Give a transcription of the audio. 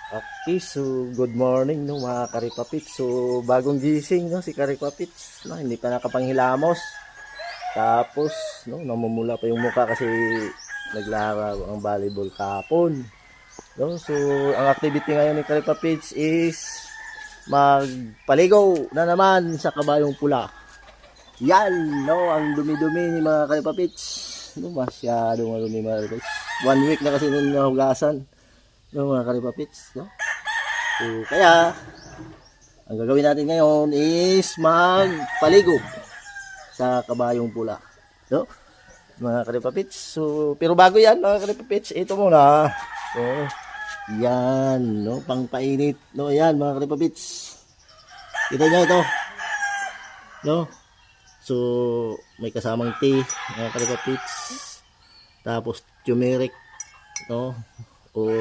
Okay, so good morning no mga karipapits. So bagong gising no si karipapits, no, hindi pa nakapanghilamos. Tapos no namumula pa yung mukha kasi naglaro ang volleyball kahapon. No, so ang activity ngayon ni karipapits is magpaligo na naman sa kabayong pula. Yan no ang dumi-dumi ni mga karipapits. No, masyadong marumi mga karipapits. 1 week na kasi nung nahugasan no mga karipapits, no. So, kaya, ang gagawin natin ngayon is magpaligo sa kabayong pula. No? Mga karipapits. So, pero bago yan, mga karipapits, ito muna. So, yan, no? Pangpainit. No, yan, mga karipapits. Kita nyo ito. No? So, may kasamang tea, mga karipapits. Tapos, turmeric. No? O